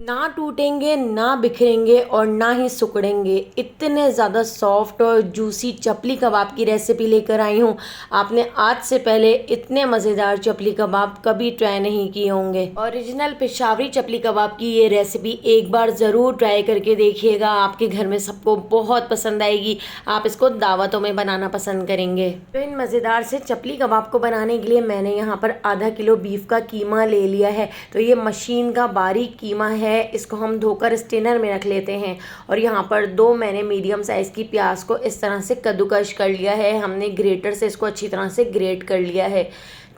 ना टूटेंगे, ना बिखरेंगे और ना ही सिकुड़ेंगे। इतने ज़्यादा सॉफ्ट और जूसी चपली कबाब की रेसिपी लेकर आई हूँ। आपने आज से पहले इतने मज़ेदार चपली कबाब कभी ट्राई नहीं किए होंगे। ओरिजिनल पेशावरी चपली कबाब की ये रेसिपी एक बार ज़रूर ट्राई करके देखिएगा। आपके घर में सबको बहुत पसंद आएगी। आप इसको दावतों में बनाना पसंद करेंगे। तो इन मज़ेदार से चपली कबाब को बनाने के लिए मैंने यहाँ पर आधा किलो बीफ का कीमा ले लिया है। तो ये मशीन का बारीक कीमा है। इसको हम धोकर स्टेनर में रख लेते हैं। और यहाँ पर दो मैंने मीडियम साइज़ की प्याज को इस तरह से कद्दूकश कर लिया है। हमने ग्रेटर से इसको अच्छी तरह से ग्रेट कर लिया है।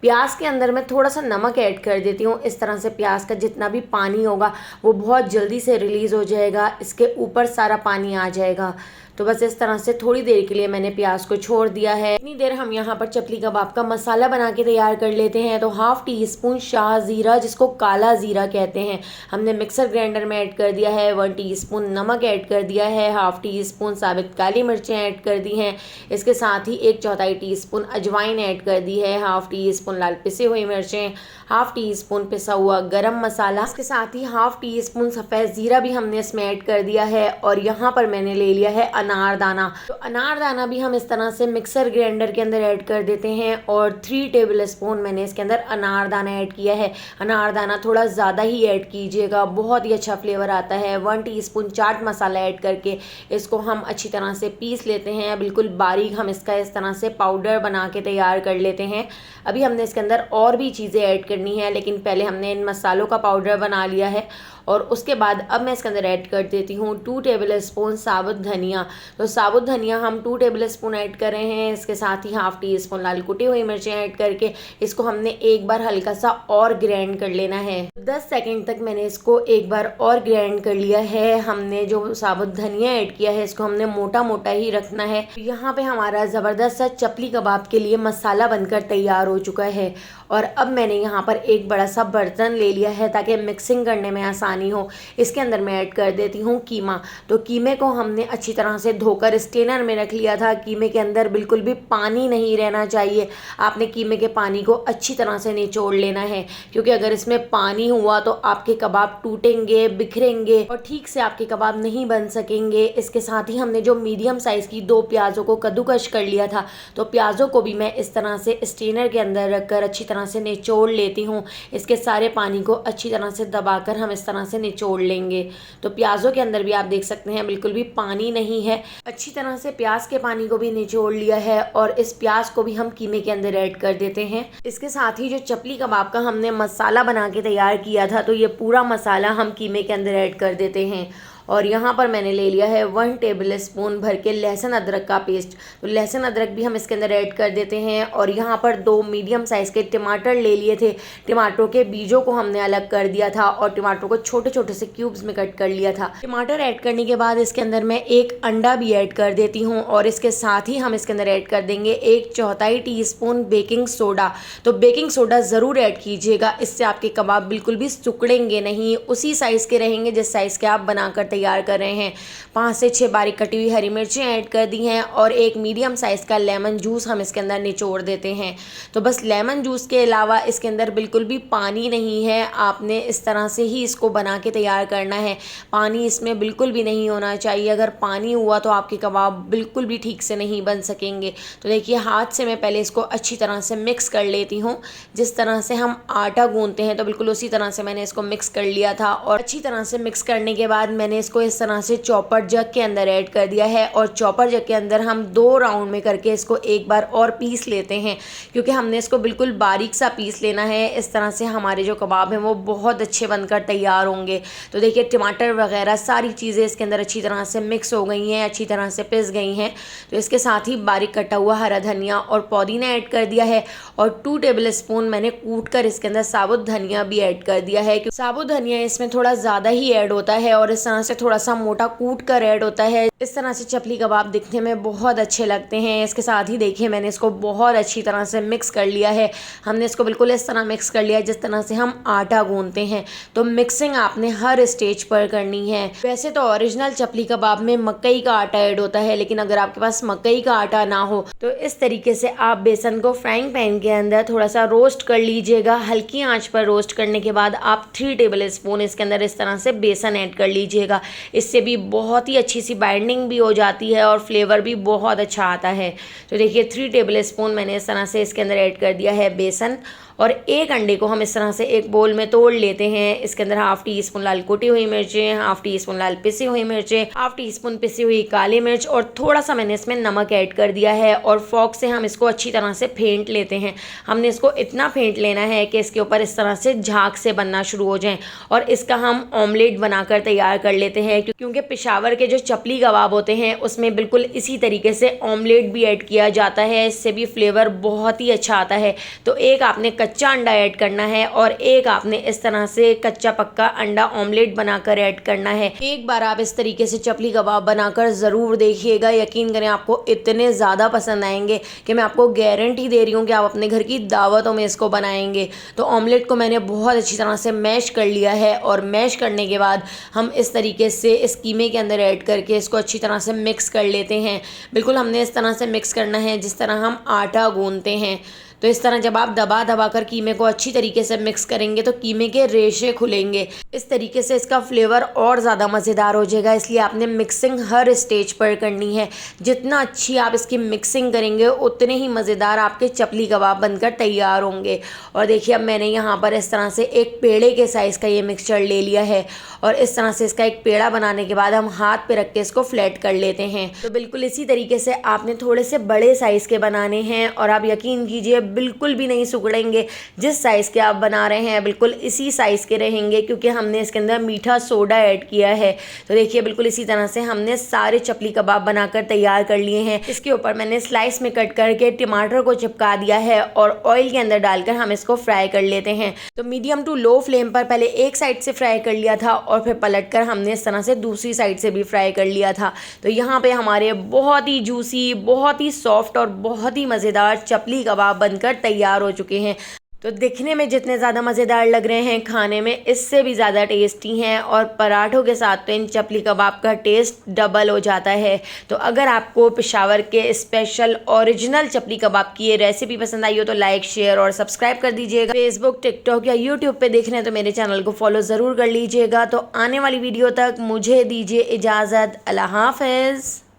प्याज के अंदर मैं थोड़ा सा नमक ऐड कर देती हूँ। इस तरह से प्याज का जितना भी पानी होगा वो बहुत जल्दी से रिलीज़ हो जाएगा। इसके ऊपर सारा पानी आ जाएगा। तो बस इस तरह से थोड़ी देर के लिए मैंने प्याज को छोड़ दिया है। इतनी देर हम यहाँ पर चपली कबाब का मसाला बना के तैयार कर लेते हैं। तो 1/2 टीस्पून शाह ज़ीरा, जिसको काला ज़ीरा कहते हैं, हमने मिक्सर ग्राइंडर में ऐड कर दिया है। 1 टीस्पून नमक ऐड कर दिया है। 1/2 टीस्पून साबित काली मिर्चें ऐड कर दी हैं। इसके साथ ही 1/4 टीस्पून अजवाइन ऐड कर दी है। 1/2 टीस्पून लाल पिसी हुई मिर्चें, 1/2 टीस्पून पिसा हुआ गरम मसाला। इसके साथ ही 1/2 टीस्पून सफ़ेद ज़ीरा भी हमने इसमें ऐड कर दिया है। और यहाँ पर मैंने ले लिया है अनारदाना। तो अनारदाना भी हम इस तरह से मिक्सर ग्राइंडर के अंदर ऐड कर देते हैं। और 3 टेबल स्पून मैंने इसके अंदर अनारदाना ऐड किया है। अनारदाना थोड़ा ज़्यादा ही ऐड कीजिएगा, बहुत ही अच्छा फ्लेवर आता है। 1 टीस्पून चाट मसाला ऐड करके इसको हम अच्छी तरह से पीस लेते हैं। बिल्कुल बारीक हम इसका इस तरह से पाउडर बना के तैयार कर लेते हैं। अभी हमने इसके अंदर और भी चीज़ें ऐड करनी है, लेकिन पहले हमने इन मसालों का पाउडर बना लिया है। और उसके बाद अब मैं इसके अंदर ऐड कर देती हूँ 2 टेबल स्पून साबुत धनिया। तो साबुत धनिया हम 2 टेबल स्पून ऐड कर रहे हैं। इसके साथ ही 1/2 टीस्पून लाल कुटी हुई मिर्चें ऐड करके इसको हमने एक बार हल्का सा और ग्राइंड कर लेना है। 10 सेकंड तक मैंने इसको एक बार और ग्राइंड कर लिया है। हमने जो साबुत धनिया ऐड किया है इसको हमने मोटा मोटा ही रखना है। यहाँ पे हमारा ज़बरदस्त सा चपली कबाब के लिए मसाला बनकर तैयार हो चुका है। और अब मैंने यहाँ पर एक बड़ा सा बर्तन ले लिया है ताकि मिक्सिंग करने में आसानी हो। इसके अंदर मैं ऐड कर देती हूँ कीमा। तो कीमे को हमने अच्छी तरह से धोकर स्टेनर में रख लिया था। कीमे के अंदर बिल्कुल भी पानी नहीं रहना चाहिए। आपने कीमे के पानी को अच्छी तरह से निचोड़ लेना है, क्योंकि अगर इसमें पानी हुआ तो आपके कबाब टूटेंगे, बिखरेंगे और ठीक से आपके कबाब नहीं बन सकेंगे। इसके साथ ही हमने जो मीडियम साइज़ की 2 प्याज़ों को कद्दूकश कर लिया था, तो प्याज़ों को भी मैं इस तरह से स्टेनर के अंदर रखकर अच्छी तरह से निचोड़ लेती हूँ। इसके सारे पानी को अच्छी तरह से दबाकर हम इस तरह से निचोड़ लेंगे। तो प्याज़ों के अंदर भी आप देख सकते हैं बिल्कुल भी पानी नहीं है। अच्छी तरह से प्याज के पानी को भी निचोड़ लिया है। और इस प्याज को भी हम कीमे के अंदर ऐड कर देते हैं। इसके साथ ही जो चपली कबाब का हमने मसाला बना के तैयार किया था, तो ये पूरा मसाला हम कीमे के अंदर ऐड कर देते हैं। और यहाँ पर मैंने ले लिया है 1 टेबल स्पून भर के लहसुन अदरक का पेस्ट। तो लहसुन अदरक भी हम इसके अंदर ऐड कर देते हैं। और यहाँ पर 2 मीडियम साइज़ के टमाटर ले लिए थे। टमाटरों के बीजों को हमने अलग कर दिया था और टमाटरों को छोटे छोटे से क्यूब्स में कट कर लिया था। टमाटर ऐड करने के बाद इसके अंदर मैं 1 अंडा भी ऐड कर देती हूँ। और इसके साथ ही हम इसके अंदर ऐड कर देंगे 1/4 टीस्पून बेकिंग सोडा। तो बेकिंग सोडा ज़रूर ऐड कीजिएगा, इससे आपके कबाब बिल्कुल भी सिकुड़ेंगे नहीं, उसी साइज़ के रहेंगे जिस साइज़ के आप बनाकर तैयार कर रहे हैं। 5 से 6 बारीक कटी हुई हरी मिर्चें ऐड कर दी हैं। और 1 मीडियम साइज़ का लेमन जूस हम इसके अंदर निचोड़ देते हैं। तो बस लेमन जूस के अलावा इसके अंदर बिल्कुल भी पानी नहीं है। आपने इस तरह से ही इसको बना के तैयार करना है। पानी इसमें बिल्कुल भी नहीं होना चाहिए। अगर पानी हुआ तो आपके कबाब बिल्कुल भी ठीक से नहीं बन सकेंगे। तो देखिए, हाथ से मैं पहले इसको अच्छी तरह से मिक्स कर लेती हूँ। जिस तरह से हम आटा गूंथते हैं, तो बिल्कुल उसी तरह से मैंने इसको मिक्स कर लिया था। और अच्छी तरह से मिक्स करने के बाद मैंने इसको इस तरह से चॉपर जग के अंदर ऐड कर दिया है। और चॉपर जग के अंदर हम 2 राउंड में करके इसको एक बार और पीस लेते हैं, क्योंकि हमने इसको बिल्कुल बारीक सा पीस लेना है। इस तरह से हमारे जो कबाब हैं वो बहुत अच्छे बनकर तैयार होंगे। तो देखिए, टमाटर वगैरह सारी चीज़ें इसके अंदर अच्छी तरह से मिक्स हो गई हैं, अच्छी तरह से पिस गई हैं। तो इसके साथ ही बारीक कटा हुआ हरा धनिया और पुदीना ऐड कर दिया है। और 2 टेबल स्पून मैंने कूट कर इसके अंदर साबुत धनिया भी ऐड कर दिया है, क्योंकि साबुत धनिया इसमें थोड़ा ज़्यादा ही ऐड होता है। और इस तरह से से थोड़ा सा मोटा कूट कर ऐड होता है। इस तरह से चपली कबाब दिखने में बहुत अच्छे लगते हैं। इसके साथ ही देखिए मैंने इसको बहुत अच्छी तरह से मिक्स कर लिया है। हमने इसको बिल्कुल इस तरह मिक्स कर लिया है जिस तरह से हम आटा गूंथते हैं। तो मिक्सिंग आपने हर स्टेज पर करनी है। वैसे तो ओरिजिनल चपली कबाब में मकई का आटा ऐड होता है, लेकिन अगर आपके पास मकई का आटा ना हो तो इस तरीके से आप बेसन को फ्राइंग पैन के अंदर थोड़ा सा रोस्ट कर लीजिएगा। हल्की आंच पर रोस्ट करने के बाद आप 3 टेबल स्पून इसके अंदर इस तरह से बेसन ऐड कर लीजिएगा। इससे भी बहुत ही अच्छी सी बाइंडिंग भी हो जाती है और फ्लेवर भी बहुत अच्छा आता है। तो देखिए 3 टेबल स्पून मैंने इस तरह से इसके अंदर ऐड कर दिया है बेसन, और एक अंडे को हम इस तरह से एक बोल में तोड़ लेते हैं। इसके अंदर हाफ टी स्पून लाल कुटी हुई मिर्चें, हाफ टी स्पून लाल पिसी हुई मिर्चें, हाफ टी स्पून पिसी हुई काली मिर्च और थोड़ा सा मैंने इसमें नमक ऐड कर दिया है। और फॉक से हम इसको अच्छी तरह से फेंट लेते हैं। हमने इसको इतना फेंट लेना है कि इसके ऊपर इस तरह से झाग से बनना शुरू हो जाए, और इसका हम ऑमलेट बनाकर तैयार कर लेते हैं। क्योंकि पेशावर के जो चपली कबाब होते हैं उसमें बिल्कुल इसी तरीके से ऑमलेट भी ऐड किया जाता है। इससे भी फ्लेवर बहुत ही अच्छा आता है। तो एक आपने कच्चा अंडा ऐड करना है और एक आपने इस तरह से कच्चा पक्का अंडा ऑमलेट बनाकर ऐड करना है। एक बार आप इस तरीके से चपली कबाब बनाकर ज़रूर देखिएगा। यकीन करें आपको इतने ज़्यादा पसंद आएंगे कि मैं आपको गारंटी दे रही हूँ कि आप अपने घर की दावतों में इसको बनाएंगे। तो ऑमलेट को मैंने बहुत अच्छी तरह से मैश कर लिया है, और मैश करने के बाद हम इस तरीके से इस कीमे के अंदर ऐड करके इसको अच्छी तरह से मिक्स कर लेते हैं। बिल्कुल हमने इस तरह से मिक्स करना है जिस तरह हम आटा गूंथते हैं। तो इस तरह जब आप दबा दबा कर कीमे को अच्छी तरीके से मिक्स करेंगे तो कीमे के रेशे खुलेंगे। इस तरीके से इसका फ्लेवर और ज़्यादा मज़ेदार हो जाएगा। इसलिए आपने मिक्सिंग हर स्टेज पर करनी है। जितना अच्छी आप इसकी मिक्सिंग करेंगे उतने ही मज़ेदार आपके चपली कबाब बनकर तैयार होंगे। और देखिए अब मैंने यहाँ पर इस तरह से एक पेड़े के साइज़ का ये मिक्सचर ले लिया है, और इस तरह से इसका एक पेड़ा बनाने के बाद हम हाथ पे रख के इसको फ्लैट कर लेते हैं। तो बिल्कुल इसी तरीके से आपने थोड़े से बड़े साइज़ के बनाने हैं, और आप यकीन कीजिए बिल्कुल भी नहीं सिकुड़ेंगे। जिस साइज़ के आप बना रहे हैं बिल्कुल इसी साइज़ के रहेंगे, क्योंकि हमने इसके अंदर मीठा सोडा ऐड किया है। तो देखिए बिल्कुल इसी तरह से हमने सारे चपली कबाब बनाकर तैयार कर लिए हैं। इसके ऊपर मैंने स्लाइस में कट करके टमाटर को चिपका दिया है, और ऑयल के अंदर डालकर हम इसको फ्राई कर लेते हैं। तो मीडियम टू लो फ्लेम पर पहले एक साइड से फ्राई कर लिया था, और फिर पलटकर हमने इस तरह से दूसरी साइड से भी फ्राई कर लिया था। तो यहाँ पे हमारे बहुत ही जूसी, बहुत ही सॉफ्ट और बहुत ही मज़ेदार चपली कबाब बनकर तैयार हो चुके हैं। तो दिखने में जितने ज़्यादा मज़ेदार लग रहे हैं, खाने में इससे भी ज़्यादा टेस्टी हैं, और पराठों के साथ तो इन चपली कबाब का टेस्ट डबल हो जाता है। तो अगर आपको पेशावर के स्पेशल ओरिजिनल चपली कबाब की ये रेसिपी पसंद आई हो तो लाइक, शेयर और सब्सक्राइब कर दीजिएगा। फेसबुक, टिकटॉक या यूट्यूब पे देख रहे हैं तो मेरे चैनल को फॉलो ज़रूर कर लीजिएगा। तो आने वाली वीडियो तक मुझे दीजिए इजाज़त। अल्लाह हाफ़िज़।